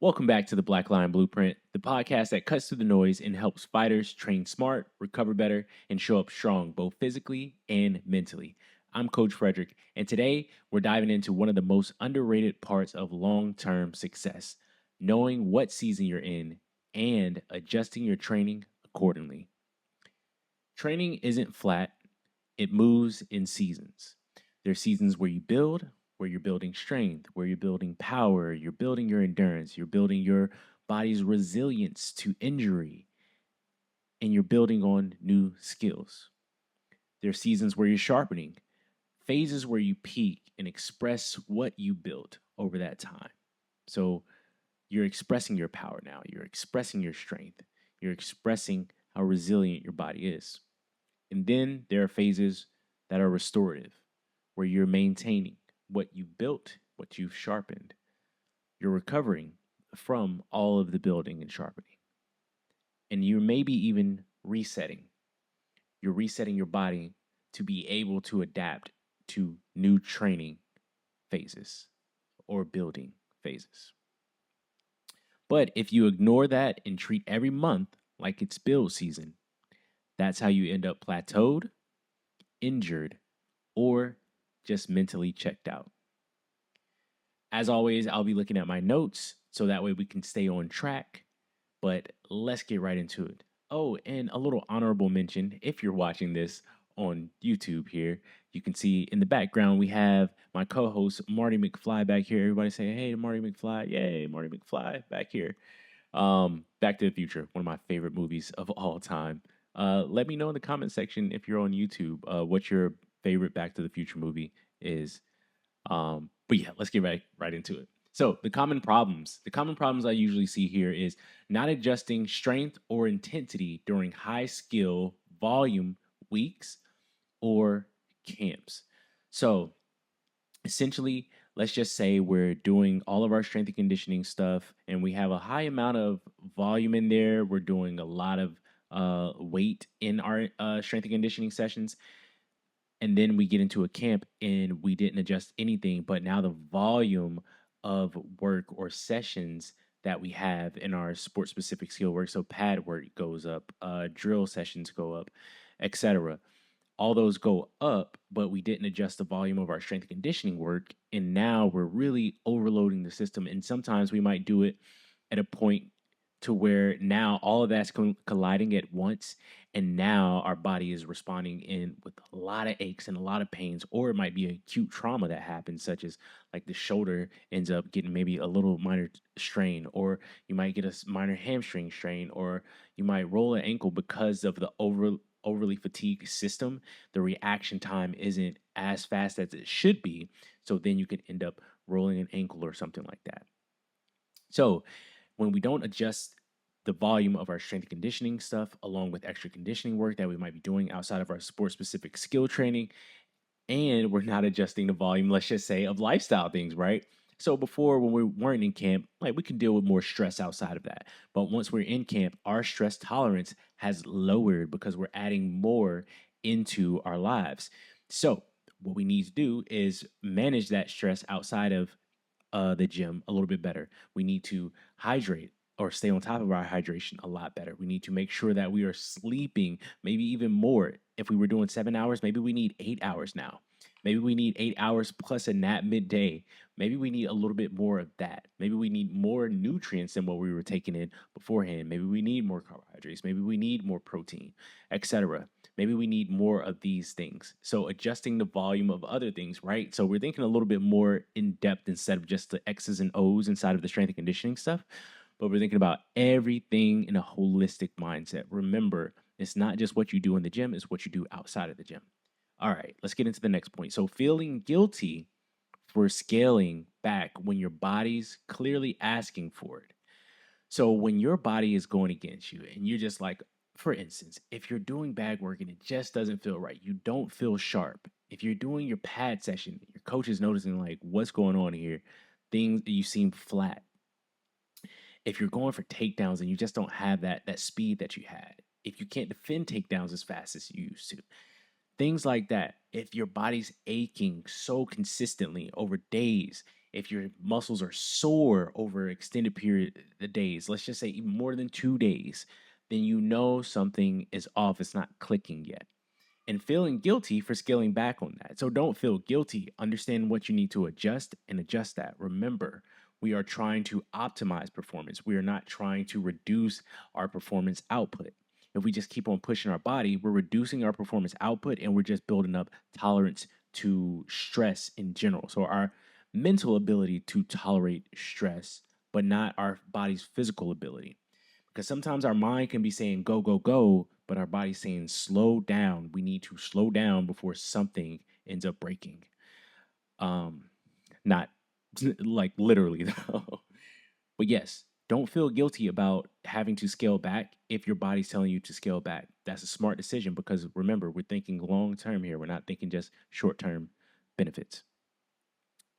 Welcome back to the Black Line Blueprint, the podcast that cuts through the noise and helps fighters train smart, recover better, and show up strong both physically and mentally. I'm Coach Frederick, and today we're diving into one of the most underrated parts of long term success knowing what season you're in and adjusting your training accordingly. Training isn't flat, it moves in seasons. There are seasons where you build, where you're building strength, where you're building power, you're building your endurance, you're building your body's resilience to injury, and you're building on new skills. There are seasons where you're sharpening, phases where you peak and express what you built over that time. So you're expressing your power now, you're expressing your strength, you're expressing how resilient your body is. And then there are phases that are restorative, where you're maintaining what you built, what you've sharpened. You're recovering from all of the building and sharpening. And you're maybe even resetting. You're resetting your body to be able to adapt to new training phases or building phases. But if you ignore that and treat every month like it's build season, that's how you end up plateaued, injured, or just mentally checked out. As always, I'll be looking at my notes so that way we can stay on track. But let's get right into it. Oh, and a little honorable mention, if you're watching this on YouTube here, you can see in the background we have my co-host Marty McFly back here. Everybody say, hey, Marty McFly. Yay, Marty McFly back here. Back to the Future, one of my favorite movies of all time. Let me know in the comment section if you're on YouTube what your favorite Back to the Future movie is. But yeah, let's get right into it. So the common problems I usually see here is not adjusting strength or intensity during high skill volume weeks or camps. So essentially, let's just say we're doing all of our strength and conditioning stuff and we have a high amount of volume in there. We're doing a lot of weight in our strength and conditioning sessions. And then we get into a camp and we didn't adjust anything, but now the volume of work or sessions that we have in our sport specific skill work, so pad work goes up, drill sessions go up, etc. All those go up, but we didn't adjust the volume of our strength and conditioning work, and now we're really overloading the system. And sometimes we might do it at a point to where now all of that's colliding at once, and now our body is responding in with a lot of aches and a lot of pains, or it might be acute trauma that happens, such as like the shoulder ends up getting maybe a little minor strain, or you might get a minor hamstring strain, or you might roll an ankle because of the overly fatigued system. The reaction time isn't as fast as it should be, so then you could end up rolling an ankle or something like that. So when we don't adjust the volume of our strength and conditioning stuff along with extra conditioning work that we might be doing outside of our sport specific skill training, and we're not adjusting the volume, let's just say, of lifestyle things, right? So before, when we weren't in camp, like we can deal with more stress outside of that. But once we're in camp, our stress tolerance has lowered because we're adding more into our lives. So what we need to do is manage that stress outside of the gym a little bit better. We need to hydrate or stay on top of our hydration a lot better. We need to make sure that we are sleeping maybe even more. If we were doing 7 hours, maybe we need 8 hours now. Maybe we need 8 hours plus a nap midday. Maybe we need a little bit more of that. Maybe we need more nutrients than what we were taking in beforehand. Maybe we need more carbohydrates. Maybe we need more protein, etc. Maybe we need more of these things. So adjusting the volume of other things, right? So we're thinking a little bit more in depth instead of just the X's and O's inside of the strength and conditioning stuff. But we're thinking about everything in a holistic mindset. Remember, it's not just what you do in the gym, it's what you do outside of the gym. All right, let's get into the next point. So feeling guilty for scaling back when your body's clearly asking for it. So when your body is going against you and you're just like, for instance, if you're doing bag work and it just doesn't feel right, you don't feel sharp. If you're doing your pad session, your coach is noticing like what's going on here, things you seem flat. If you're going for takedowns and you just don't have that speed that you had, if you can't defend takedowns as fast as you used to, things like that. If your body's aching so consistently over days, if your muscles are sore over extended period of days, let's just say even more than 2 days, then you know something is off. It's not clicking yet. And feeling guilty for scaling back on that. So don't feel guilty. Understand what you need to adjust and adjust that. Remember, we are trying to optimize performance. We are not trying to reduce our performance output. If we just keep on pushing our body, we're reducing our performance output and we're just building up tolerance to stress in general. So our mental ability to tolerate stress, but not our body's physical ability. Because sometimes our mind can be saying go, go, go, but our body's saying slow down. We need to slow down before something ends up breaking. Um, Not like literally though. But yes, don't feel guilty about having to scale back if your body's telling you to scale back. That's a smart decision because remember, we're thinking long term here. We're not thinking just short term benefits.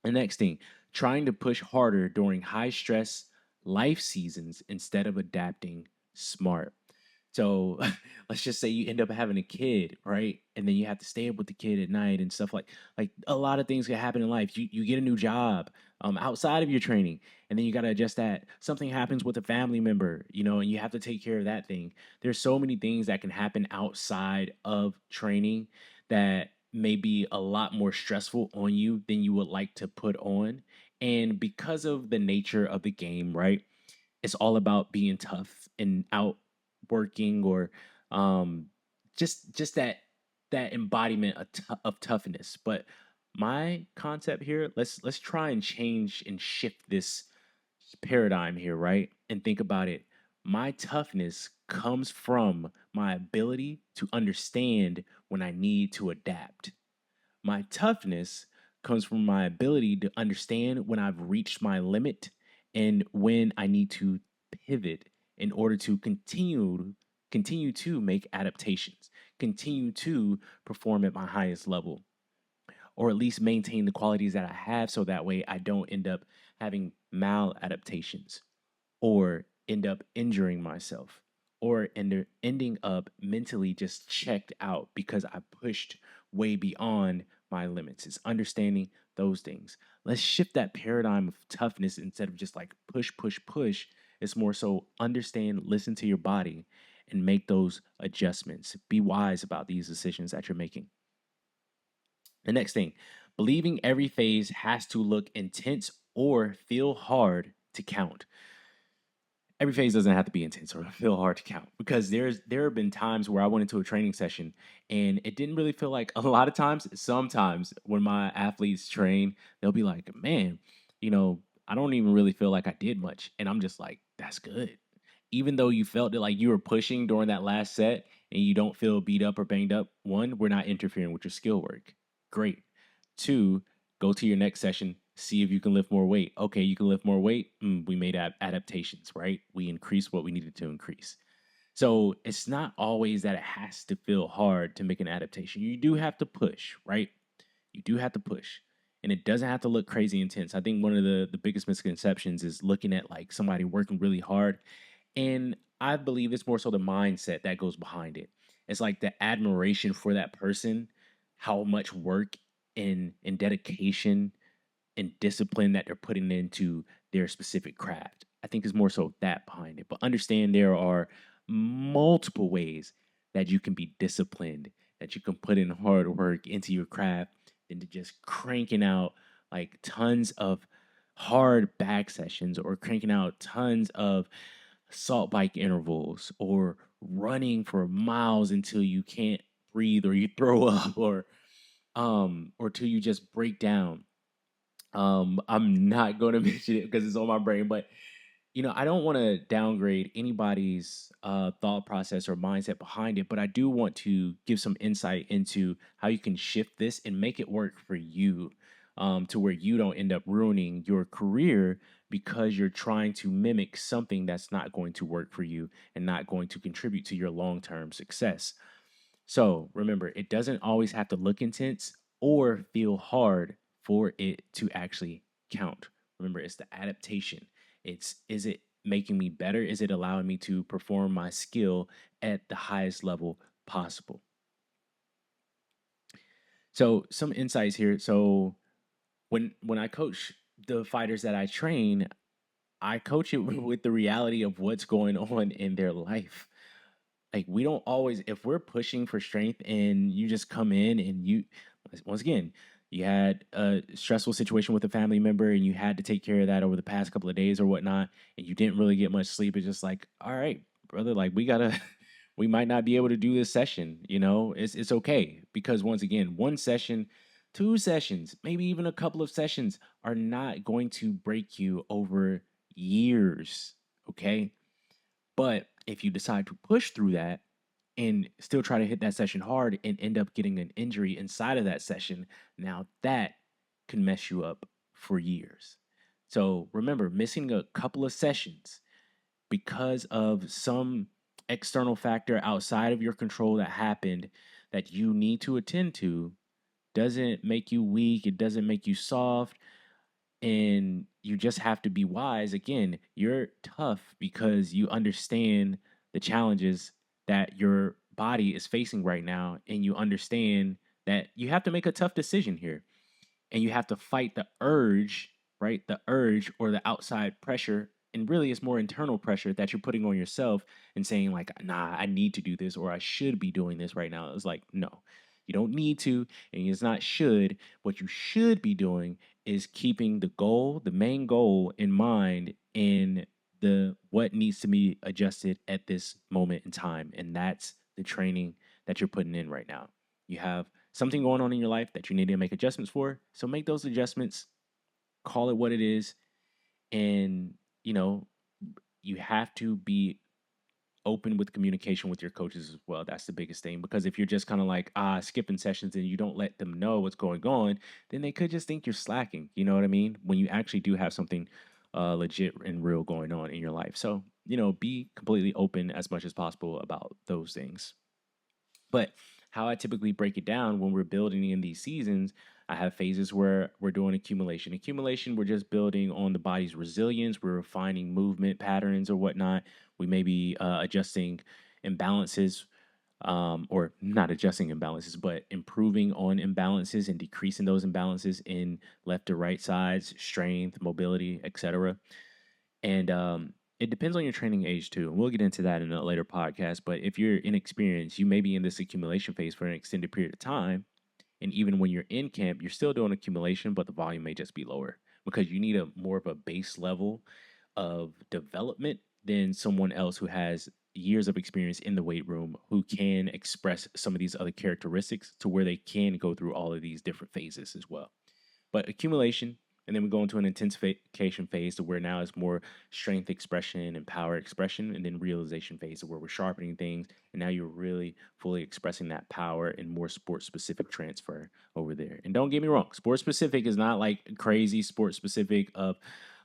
The next thing, trying to push harder during high stress life seasons instead of adapting smart. So let's just say you end up having a kid, right? And then you have to stay up with the kid at night and stuff like a lot of things can happen in life. You get a new job outside of your training, and then you got to adjust that. Something happens with a family member, and you have to take care of that thing. There's so many things that can happen outside of training that may be a lot more stressful on you than you would like to put on. And because of the nature of the game, right? It's all about being tough and outworking or um just that embodiment of toughness. But my concept here, let's try and change and shift this paradigm here, right? And think about it. My toughness comes from my ability to understand when I need to adapt. My toughness comes from my ability to understand when I've reached my limit and when I need to pivot in order to continue to make adaptations, continue to perform at my highest level, or at least maintain the qualities that I have so that way I don't end up having maladaptations or end up injuring myself or ending up mentally just checked out because I pushed way beyond my limits. It's understanding those things. Let's shift that paradigm of toughness instead of just like push, push, push. It's more so understand, listen to your body, and make those adjustments. Be wise about these decisions that you're making. The next thing, believing every phase has to look intense or feel hard to count. Every phase doesn't have to be intense or feel hard to count because there have been times where I went into a training session and it didn't really feel like a lot of times, sometimes when my athletes train, they'll be like, man, I don't even really feel like I did much. And I'm just like, that's good. Even though you felt that like you were pushing during that last set and you don't feel beat up or banged up, one, we're not interfering with your skill work. Great. Two, go to your next session, see if you can lift more weight. Okay, you can lift more weight. We made adaptations, right? We increased what we needed to increase. So it's not always that it has to feel hard to make an adaptation. You do have to push, right? You do have to push. And it doesn't have to look crazy intense. I think one of the biggest misconceptions is looking at like somebody working really hard. And I believe it's more so the mindset that goes behind it. It's like the admiration for that person, how much work and dedication and discipline that they're putting into their specific craft. I think is more so that behind it. But understand there are multiple ways that you can be disciplined, that you can put in hard work into your craft than to just cranking out like tons of hard back sessions or cranking out tons of salt bike intervals or running for miles until you can't breathe or you throw up or till you just break down. I'm not going to mention it because it's on my brain, but I don't want to downgrade anybody's thought process or mindset behind it, but I do want to give some insight into how you can shift this and make it work for you, to where you don't end up ruining your career because you're trying to mimic something that's not going to work for you and not going to contribute to your long term success. So remember, it doesn't always have to look intense or feel hard for it to actually count. Remember, it's the adaptation. Is it making me better? Is it allowing me to perform my skill at the highest level possible? So some insights here. So when I coach the fighters that I train, I coach it with the reality of what's going on in their life. Like we don't always, if we're pushing for strength and you just come in and you, once again, you had a stressful situation with a family member and you had to take care of that over the past couple of days or whatnot, and you didn't really get much sleep. It's just like, all right, brother, like we gotta, we might not be able to do this session. It's okay, because once again, one session, two sessions, maybe even a couple of sessions are not going to break you over years. Okay. But if you decide to push through that and still try to hit that session hard and end up getting an injury inside of that session, now that can mess you up for years. So remember, missing a couple of sessions because of some external factor outside of your control that happened that you need to attend to doesn't make you weak. It doesn't make you soft, and you just have to be wise. Again, you're tough because you understand the challenges that your body is facing right now, and you understand that you have to make a tough decision here, and you have to fight the urge, right? The urge or the outside pressure. And really, it's more internal pressure that you're putting on yourself and saying, like, nah, I need to do this or I should be doing this right now. It's like, no, you don't need to. And it's not should. What you should be doing is keeping the goal, the main goal in mind, in the what needs to be adjusted at this moment in time. And that's the training that you're putting in right now. You have something going on in your life that you need to make adjustments for. So make those adjustments, call it what it is. And, you know, you have to be open with communication with your coaches as well. That's the biggest thing. Because if you're just kind of like, skipping sessions and you don't let them know what's going on, then they could just think you're slacking. You know what I mean? When you actually do have something legit and real going on in your life. So, be completely open as much as possible about those things. But how I typically break it down when we're building in these seasons, I have phases where we're doing accumulation. Accumulation, we're just building on the body's resilience. We're refining movement patterns or whatnot. We may be adjusting imbalances, or not adjusting imbalances, but improving on imbalances and decreasing those imbalances in left to right sides, strength, mobility, etc. And it depends on your training age too. And we'll get into that in a later podcast. But if you're inexperienced, you may be in this accumulation phase for an extended period of time. And even when you're in camp, you're still doing accumulation, but the volume may just be lower because you need a more of a base level of development than someone else who has years of experience in the weight room who can express some of these other characteristics to where they can go through all of these different phases as well. But accumulation, and then we go into an intensification phase to where now it's more strength expression and power expression, and then realization phase to where we're sharpening things, and now you're really fully expressing that power and more sport specific transfer over there. And don't get me wrong, sport specific is not like crazy sport specific of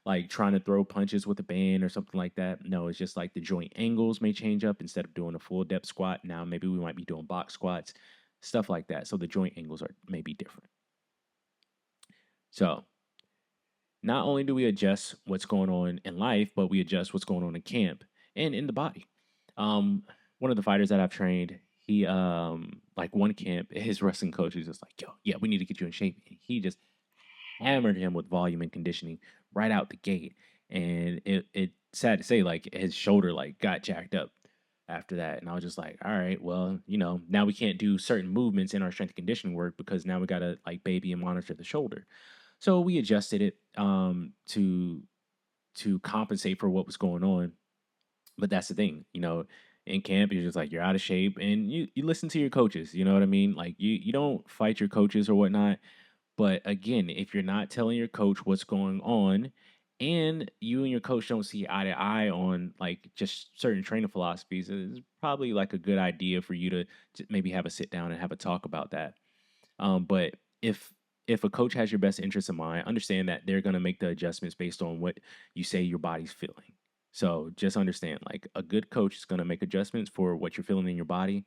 like trying to throw punches with a band or something like that. No, it's just like the joint angles may change up. Instead of doing a full depth squat, now maybe we might be doing box squats, stuff like that. So the joint angles are maybe different. So not only do we adjust what's going on in life, but we adjust what's going on in camp and in the body. Um, One of the fighters that I've trained, he like one camp, his wrestling coach was just like, "Yo, yeah, we need to get you in shape." And he just hammered him with volume and conditioning right out the gate. And it sad to say, like his shoulder like got jacked up after that. And I was just like, all right, well, now we can't do certain movements in our strength and conditioning work because now we gotta like baby and monitor the shoulder. So we adjusted it to compensate for what was going on. But that's the thing, in camp, you're just like you're out of shape, and you listen to your coaches. You know what I mean? Like you don't fight your coaches or whatnot. But again, if you're not telling your coach what's going on, and you and your coach don't see eye to eye on like just certain training philosophies, it's probably like a good idea for you to maybe have a sit down and have a talk about that. But if a coach has your best interest in mind, understand that they're going to make the adjustments based on what you say your body's feeling. So just understand, like a good coach is going to make adjustments for what you're feeling in your body,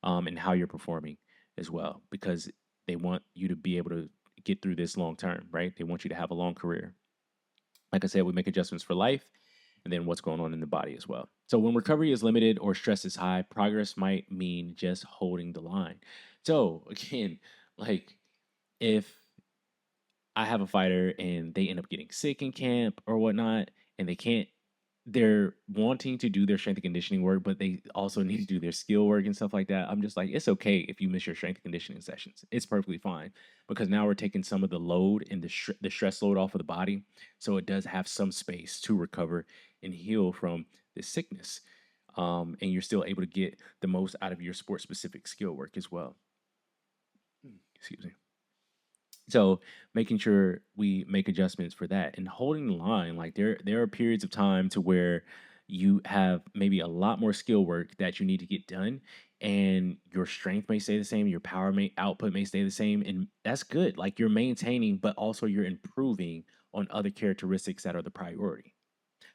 and how you're performing as well, because they want you to be able to get through this long term, right? They want you to have a long career. Like I said, we make adjustments for life and then what's going on in the body as well. So when recovery is limited or stress is high, progress might mean just holding the line. So again, like if I have a fighter and they end up getting sick in camp or whatnot, and they're wanting to do their strength and conditioning work, but they also need to do their skill work and stuff like that. I'm just like, it's okay if you miss your strength and conditioning sessions. It's perfectly fine because now we're taking some of the load and the stress load off of the body, so it does have some space to recover and heal from this sickness. And you're still able to get the most out of your sport specific skill work as well. Excuse me. So making sure we make adjustments for that and holding the line, like there are periods of time to where you have maybe a lot more skill work that you need to get done, and your strength may stay the same, your output may stay the same, and that's good. Like you're maintaining, but also you're improving on other characteristics that are the priority.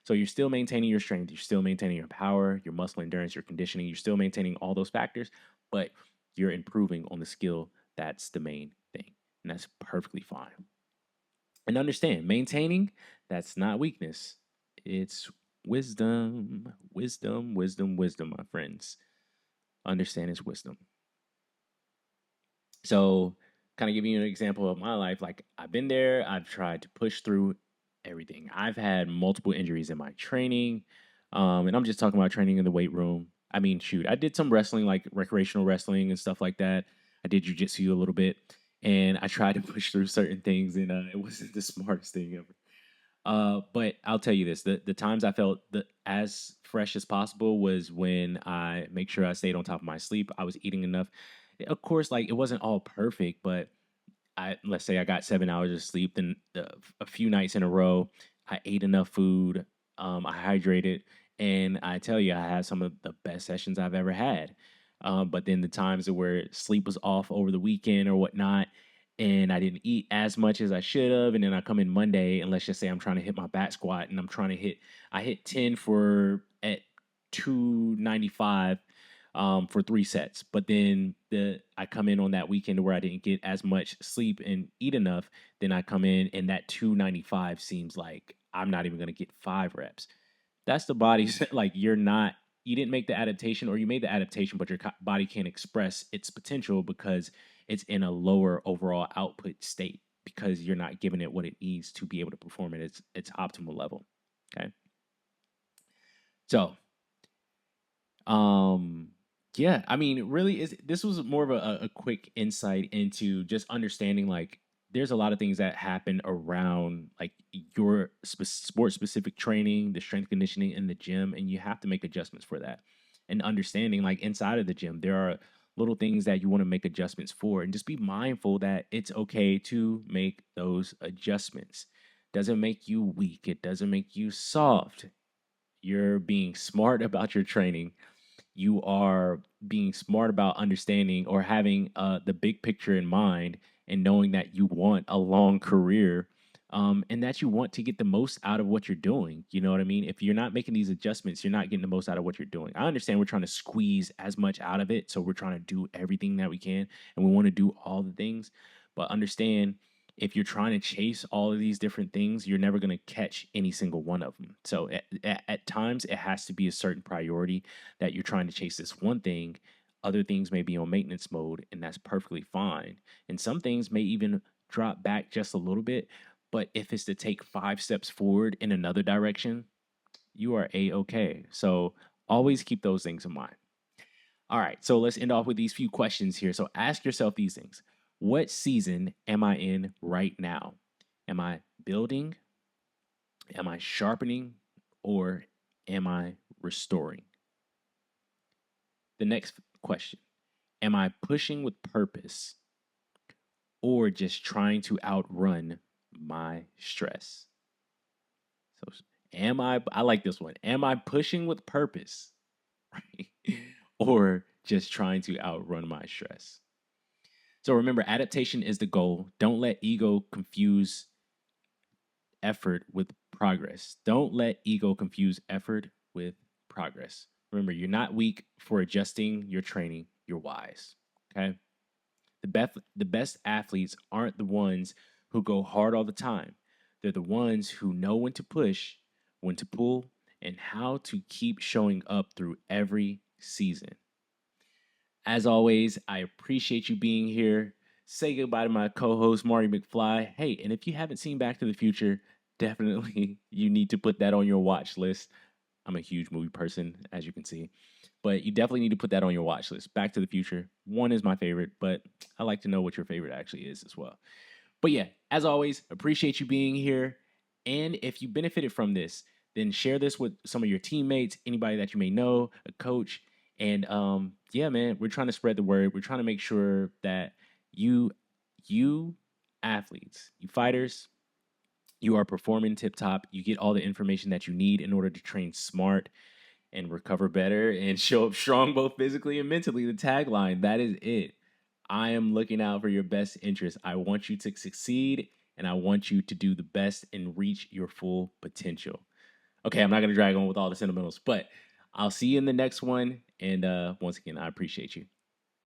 So you're still maintaining your strength, you're still maintaining your power, your muscle endurance, your conditioning, you're still maintaining all those factors, but you're improving on the skill that's the main thing. And that's perfectly fine. And understand, maintaining, that's not weakness. It's wisdom, wisdom, wisdom, wisdom, my friends. Understand it's wisdom. So, kind of giving you an example of my life, like I've been there, I've tried to push through everything. I've had multiple injuries in my training, and I'm just talking about training in the weight room. I mean, shoot, I did some wrestling, like recreational wrestling and stuff like that. I did jujitsu a little bit, and I tried to push through certain things, and it wasn't the smartest thing ever. But I'll tell you this: the times I felt as fresh as possible was when I make sure I stayed on top of my sleep. I was eating enough. Of course, like it wasn't all perfect, but let's say I got 7 hours of sleep. Then a few nights in a row, I ate enough food. I hydrated, and I tell you, I had some of the best sessions I've ever had. But then the times where sleep was off over the weekend or whatnot, and I didn't eat as much as I should have, and then I come in Monday, and let's just say I'm trying to hit my back squat, and I hit 10 for at 295 for 3 sets. But then I come in on that weekend where I didn't get as much sleep and eat enough. Then I come in and that 295 seems like I'm not even going to get 5 reps. That's the body's like you didn't make the adaptation, or you made the adaptation, but your body can't express its potential because it's in a lower overall output state because you're not giving it what it needs to be able to perform at its optimal level. Okay. So um, yeah, I mean, really, this was more of a quick insight into just understanding like there's a lot of things that happen around like your sport specific training, the strength conditioning in the gym, and you have to make adjustments for that. And understanding like inside of the gym, there are little things that you want to make adjustments for, and just be mindful that it's okay to make those adjustments. Doesn't make you weak. It doesn't make you soft. You're being smart about your training, you are being smart about understanding or having the big picture in mind, and knowing that you want a long career, and that you want to get the most out of what you're doing. You know what I mean? If you're not making these adjustments, you're not getting the most out of what you're doing. I understand we're trying to squeeze as much out of it. So we're trying to do everything that we can, and we want to do all the things. But understand, if you're trying to chase all of these different things, you're never going to catch any single one of them. So at times, it has to be a certain priority that you're trying to chase this one thing. Other things may be on maintenance mode, and that's perfectly fine. And some things may even drop back just a little bit. But if it's to take 5 steps forward in another direction, you are A-OK. So always keep those things in mind. All right, so let's end off with these few questions here. So ask yourself these things. What season am I in right now? Am I building? Am I sharpening? Or am I restoring? The next question. Am I pushing with purpose or just trying to outrun my stress? So I like this one. Am I pushing with purpose? Right? Or just trying to outrun my stress? So remember, adaptation is the goal. Don't let ego confuse effort with progress. Don't let ego confuse effort with progress. Remember, you're not weak for adjusting your training. You're wise. Okay. The best athletes aren't the ones who go hard all the time. They're the ones who know when to push, when to pull, and how to keep showing up through every season. As always, I appreciate you being here. say goodbye to my co-host Marty McFly. Hey, and if you haven't seen Back to the Future, definitely you need to put that on your watch list. I'm a huge movie person, as you can see, but you definitely need to put that on your watch list. Back to the Future 1 is my favorite, but I like to know what your favorite actually is as well. But yeah, as always, appreciate you being here. And if you benefited from this, then share this with some of your teammates, anybody that you may know, a coach. And yeah, man, we're trying to spread the word. We're trying to make sure that you, you athletes, you fighters, you are performing tip top. You get all the information that you need in order to train smart and recover better and show up strong both physically and mentally. The tagline, that is it. I am looking out for your best interest. I want you to succeed and I want you to do the best and reach your full potential. Okay, I'm not going to drag on with all the sentimentals, but I'll see you in the next one. And once again, I appreciate you.